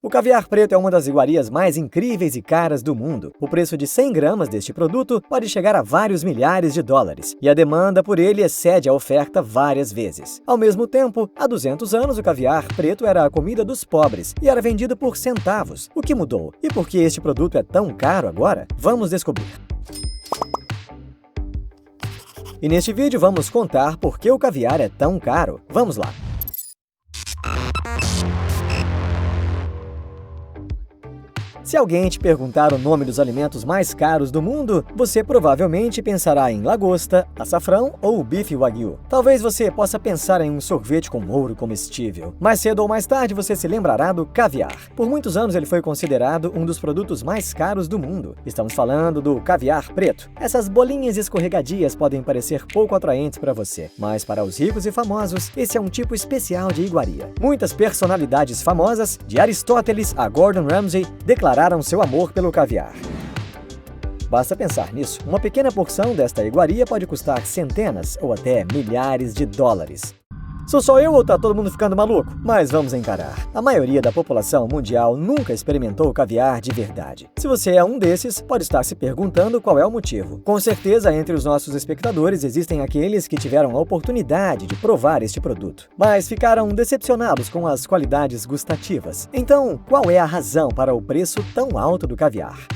O caviar preto é uma das iguarias mais incríveis e caras do mundo. O preço de 100 gramas deste produto pode chegar a vários milhares de dólares, e a demanda por ele excede a oferta várias vezes. Ao mesmo tempo, há 200 anos o caviar preto era a comida dos pobres e era vendido por centavos. O que mudou? E por que este produto é tão caro agora? Vamos descobrir. E neste vídeo vamos contar por que o caviar é tão caro. Vamos lá! Se alguém te perguntar o nome dos alimentos mais caros do mundo, você provavelmente pensará em lagosta, açafrão ou bife wagyu. Talvez você possa pensar em um sorvete com ouro comestível. Mais cedo ou mais tarde você se lembrará do caviar. Por muitos anos ele foi considerado um dos produtos mais caros do mundo. Estamos falando do caviar preto. Essas bolinhas escorregadias podem parecer pouco atraentes para você, mas para os ricos e famosos, esse é um tipo especial de iguaria. Muitas personalidades famosas, de Aristóteles a Gordon Ramsay, declararam seu amor pelo caviar. Basta pensar nisso, uma pequena porção desta iguaria pode custar centenas ou até milhares de dólares. Sou só eu ou tá todo mundo ficando maluco? Mas vamos encarar. A maioria da população mundial nunca experimentou caviar de verdade. Se você é um desses, pode estar se perguntando qual é o motivo. Com certeza, entre os nossos espectadores existem aqueles que tiveram a oportunidade de provar este produto, mas ficaram decepcionados com as qualidades gustativas. Então, qual é a razão para o preço tão alto do caviar?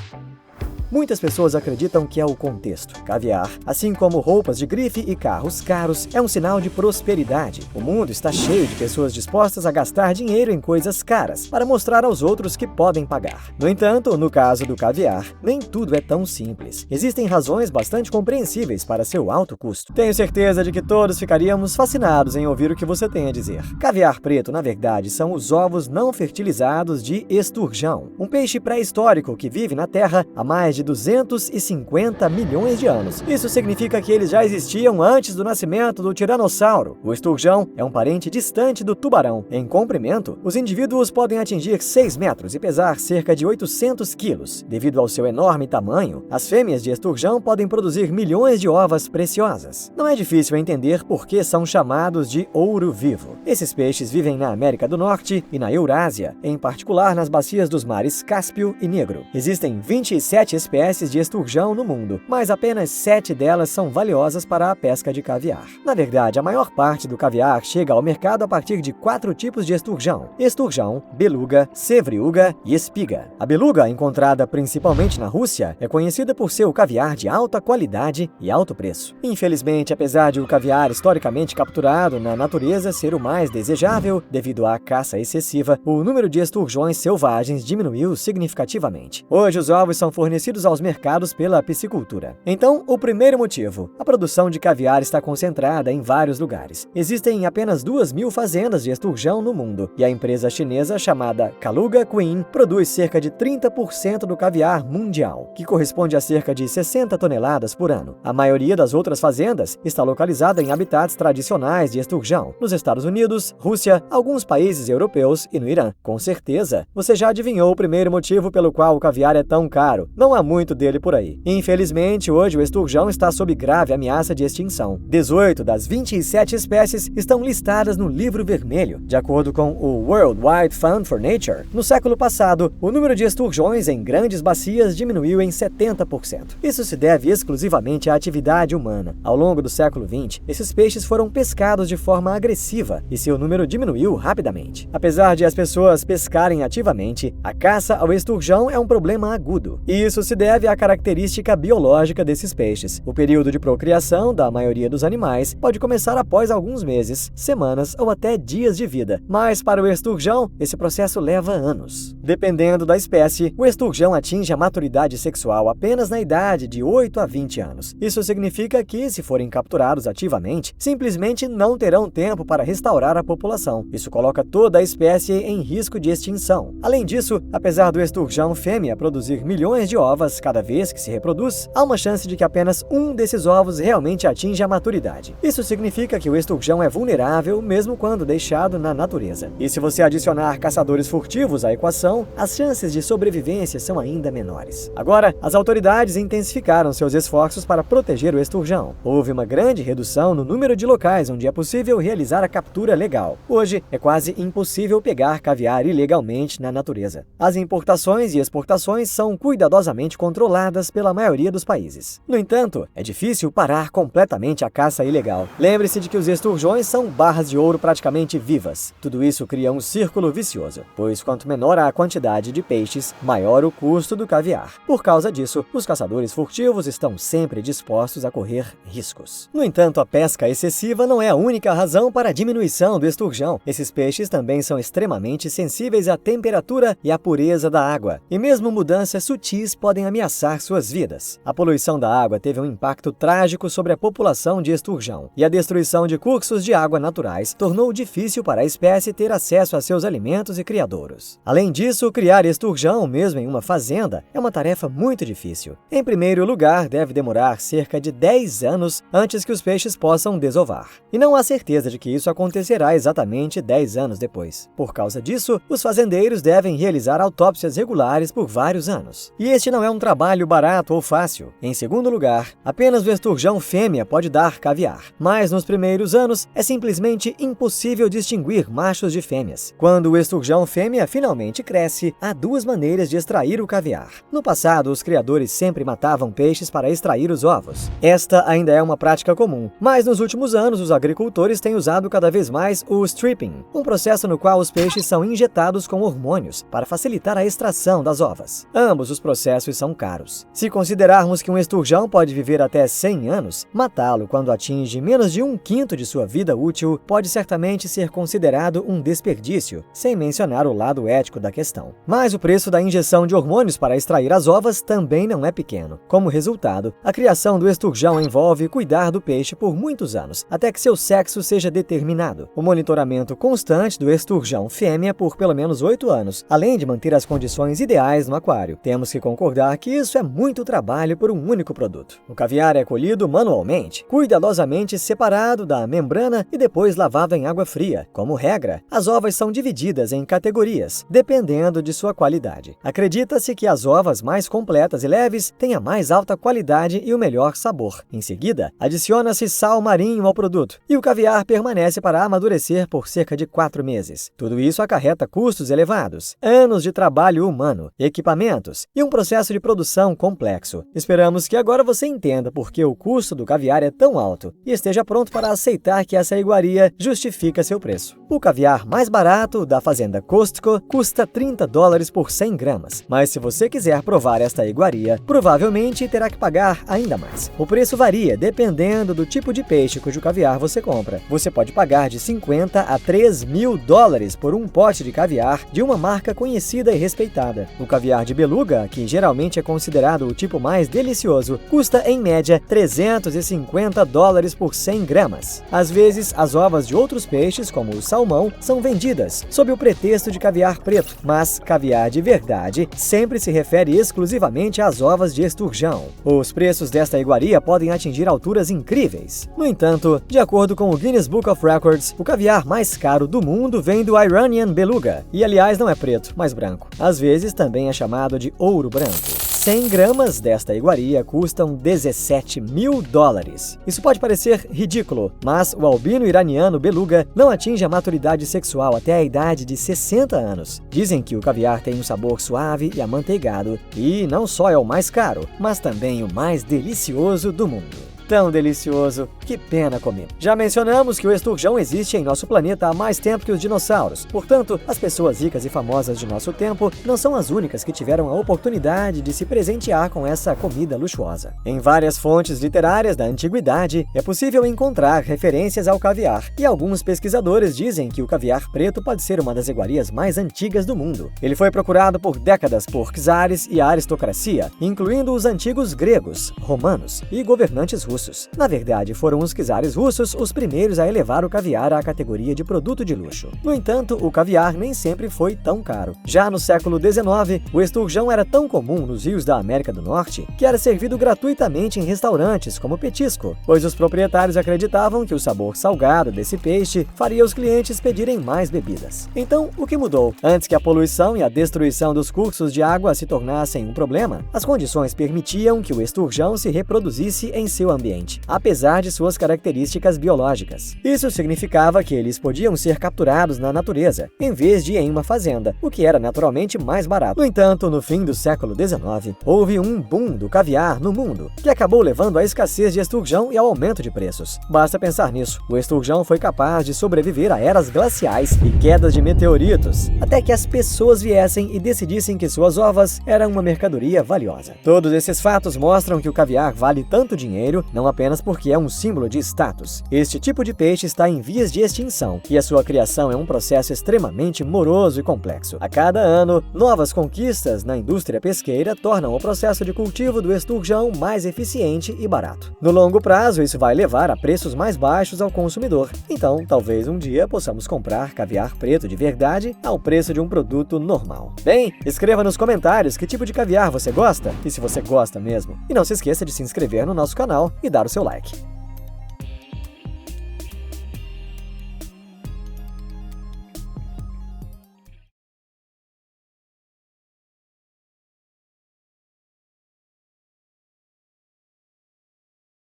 Muitas pessoas acreditam que é o contexto. Caviar, assim como roupas de grife e carros caros, é um sinal de prosperidade. O mundo está cheio de pessoas dispostas a gastar dinheiro em coisas caras para mostrar aos outros que podem pagar. No entanto, no caso do caviar, nem tudo é tão simples. Existem razões bastante compreensíveis para seu alto custo. Tenho certeza de que todos ficaríamos fascinados em ouvir o que você tem a dizer. Caviar preto, na verdade, são os ovos não fertilizados de esturjão, um peixe pré-histórico que vive na Terra há mais de 250 milhões de anos. Isso significa que eles já existiam antes do nascimento do tiranossauro. O esturjão é um parente distante do tubarão. Em comprimento, os indivíduos podem atingir 6 metros e pesar cerca de 800 quilos. Devido ao seu enorme tamanho, as fêmeas de esturjão podem produzir milhões de ovas preciosas. Não é difícil entender por que são chamados de ouro vivo. Esses peixes vivem na América do Norte e na Eurásia, em particular nas bacias dos mares Cáspio e Negro. Existem 27 espécies de esturjão no mundo, mas apenas 7 delas são valiosas para a pesca de caviar. Na verdade, a maior parte do caviar chega ao mercado a partir de 4 tipos de esturjão: esturjão, beluga, sevriuga e espiga. A beluga, encontrada principalmente na Rússia, é conhecida por seu caviar de alta qualidade e alto preço. Infelizmente, apesar de o caviar historicamente capturado na natureza ser o mais desejável devido à caça excessiva, o número de esturjões selvagens diminuiu significativamente. Hoje, os ovos são fornecidos aos mercados pela piscicultura. Então, o primeiro motivo: a produção de caviar está concentrada em vários lugares. Existem apenas 2.000 fazendas de esturjão no mundo, e a empresa chinesa chamada Kaluga Queen produz cerca de 30% do caviar mundial, que corresponde a cerca de 60 toneladas por ano. A maioria das outras fazendas está localizada em habitats tradicionais de esturjão, nos Estados Unidos, Rússia, alguns países europeus e no Irã. Com certeza, você já adivinhou o primeiro motivo pelo qual o caviar é tão caro. Não há muito dele por aí. Infelizmente, hoje o esturjão está sob grave ameaça de extinção. 18 das 27 espécies estão listadas no Livro Vermelho. De acordo com o World Wide Fund for Nature, no século passado, o número de esturjões em grandes bacias diminuiu em 70%. Isso se deve exclusivamente à atividade humana. Ao longo do século XX, esses peixes foram pescados de forma agressiva e seu número diminuiu rapidamente. Apesar de as pessoas pescarem ativamente, a caça ao esturjão é um problema agudo. E isso se deve à característica biológica desses peixes. O período de procriação da maioria dos animais pode começar após alguns meses, semanas ou até dias de vida, mas para o esturjão, esse processo leva anos. Dependendo da espécie, o esturjão atinge a maturidade sexual apenas na idade de 8 a 20 anos. Isso significa que, se forem capturados ativamente, simplesmente não terão tempo para restaurar a população. Isso coloca toda a espécie em risco de extinção. Além disso, apesar do esturjão fêmea produzir milhões de ovos, ovas cada vez que se reproduz, há uma chance de que apenas um desses ovos realmente atinja a maturidade. Isso significa que o esturjão é vulnerável mesmo quando deixado na natureza. E se você adicionar caçadores furtivos à equação, as chances de sobrevivência são ainda menores. Agora, as autoridades intensificaram seus esforços para proteger o esturjão. Houve uma grande redução no número de locais onde é possível realizar a captura legal. Hoje, é quase impossível pegar caviar ilegalmente na natureza. As importações e exportações são cuidadosamente controladas pela maioria dos países. No entanto, é difícil parar completamente a caça ilegal. Lembre-se de que os esturjões são barras de ouro praticamente vivas. Tudo isso cria um círculo vicioso, pois quanto menor a quantidade de peixes, maior o custo do caviar. Por causa disso, os caçadores furtivos estão sempre dispostos a correr riscos. No entanto, a pesca excessiva não é a única razão para a diminuição do esturjão. Esses peixes também são extremamente sensíveis à temperatura e à pureza da água, e mesmo mudanças sutis podem ameaçar suas vidas. A poluição da água teve um impacto trágico sobre a população de esturjão, e a destruição de cursos de água naturais tornou difícil para a espécie ter acesso a seus alimentos e criadouros. Além disso, criar esturjão, mesmo em uma fazenda, é uma tarefa muito difícil. Em primeiro lugar, deve demorar cerca de 10 anos antes que os peixes possam desovar. E não há certeza de que isso acontecerá exatamente 10 anos depois. Por causa disso, os fazendeiros devem realizar autópsias regulares por vários anos. E este não é um trabalho barato ou fácil. Em segundo lugar, apenas o esturjão fêmea pode dar caviar. Mas nos primeiros anos, é simplesmente impossível distinguir machos de fêmeas. Quando o esturjão fêmea finalmente cresce, há duas maneiras de extrair o caviar. No passado, os criadores sempre matavam peixes para extrair os ovos. Esta ainda é uma prática comum, mas nos últimos anos os agricultores têm usado cada vez mais o stripping, um processo no qual os peixes são injetados com hormônios para facilitar a extração das ovas. Ambos os processos são caros. Se considerarmos que um esturjão pode viver até 100 anos, matá-lo quando atinge menos de 1/5 de sua vida útil pode certamente ser considerado um desperdício, sem mencionar o lado ético da questão. Mas o preço da injeção de hormônios para extrair as ovas também não é pequeno. Como resultado, a criação do esturjão envolve cuidar do peixe por muitos anos, até que seu sexo seja determinado. O monitoramento constante do esturjão fêmea por pelo menos 8 anos, além de manter as condições ideais no aquário. Temos que concordar que isso é muito trabalho por um único produto. O caviar é colhido manualmente, cuidadosamente separado da membrana e depois lavado em água fria. Como regra, as ovas são divididas em categorias, dependendo de sua qualidade. Acredita-se que as ovas mais completas e leves têm a mais alta qualidade e o melhor sabor. Em seguida, adiciona-se sal marinho ao produto, e o caviar permanece para amadurecer por cerca de 4 meses. Tudo isso acarreta custos elevados, anos de trabalho humano, equipamentos e um processo de produção complexo. Esperamos que agora você entenda por que o custo do caviar é tão alto e esteja pronto para aceitar que essa iguaria justifica seu preço. O caviar mais barato da fazenda Costco custa $30 por 100 gramas, mas se você quiser provar esta iguaria, provavelmente terá que pagar ainda mais. O preço varia dependendo do tipo de peixe cujo caviar você compra. Você pode pagar de $50 a $3.000 por um pote de caviar de uma marca conhecida e respeitada. O caviar de beluga, que geralmente é considerado o tipo mais delicioso, custa em média $350 por 100 gramas. Às vezes, as ovas de outros peixes, como o salmão, são vendidas sob o pretexto de caviar preto, mas caviar de verdade sempre se refere exclusivamente às ovas de esturjão. Os preços desta iguaria podem atingir alturas incríveis. No entanto, de acordo com o Guinness Book of Records, o caviar mais caro do mundo vem do Iranian Beluga, e aliás não é preto, mas branco. Às vezes também é chamado de ouro branco. 100 gramas desta iguaria custam $17.000. Isso pode parecer ridículo, mas o albino iraniano beluga não atinge a maturidade sexual até a idade de 60 anos. Dizem que o caviar tem um sabor suave e amanteigado, e não só é o mais caro, mas também o mais delicioso do mundo. Tão delicioso, que pena comer. Já mencionamos que o esturjão existe em nosso planeta há mais tempo que os dinossauros. Portanto, as pessoas ricas e famosas de nosso tempo não são as únicas que tiveram a oportunidade de se presentear com essa comida luxuosa. Em várias fontes literárias da antiguidade, é possível encontrar referências ao caviar, e alguns pesquisadores dizem que o caviar preto pode ser uma das iguarias mais antigas do mundo. Ele foi procurado por décadas por czares e a aristocracia, incluindo os antigos gregos, romanos e governantes russos. russos. Na verdade, foram os czares russos os primeiros a elevar o caviar à categoria de produto de luxo. No entanto, o caviar nem sempre foi tão caro. Já no século XIX, o esturjão era tão comum nos rios da América do Norte que era servido gratuitamente em restaurantes como petisco, pois os proprietários acreditavam que o sabor salgado desse peixe faria os clientes pedirem mais bebidas. Então, o que mudou? Antes que a poluição e a destruição dos cursos de água se tornassem um problema, as condições permitiam que o esturjão se reproduzisse em seu ambiente, apesar de suas características biológicas. Isso significava que eles podiam ser capturados na natureza, em vez de em uma fazenda, o que era naturalmente mais barato. No entanto, no fim do século XIX, houve um boom do caviar no mundo, que acabou levando à escassez de esturjão e ao aumento de preços. Basta pensar nisso. O esturjão foi capaz de sobreviver a eras glaciais e quedas de meteoritos, até que as pessoas viessem e decidissem que suas ovas eram uma mercadoria valiosa. Todos esses fatos mostram que o caviar vale tanto dinheiro, não apenas porque é um símbolo de status. Este tipo de peixe está em vias de extinção, e a sua criação é um processo extremamente moroso e complexo. A cada ano, novas conquistas na indústria pesqueira tornam o processo de cultivo do esturjão mais eficiente e barato. No longo prazo, isso vai levar a preços mais baixos ao consumidor. Então, talvez um dia possamos comprar caviar preto de verdade ao preço de um produto normal. Bem, escreva nos comentários que tipo de caviar você gosta, e se você gosta mesmo. E não se esqueça de se inscrever no nosso canal e dar o seu like.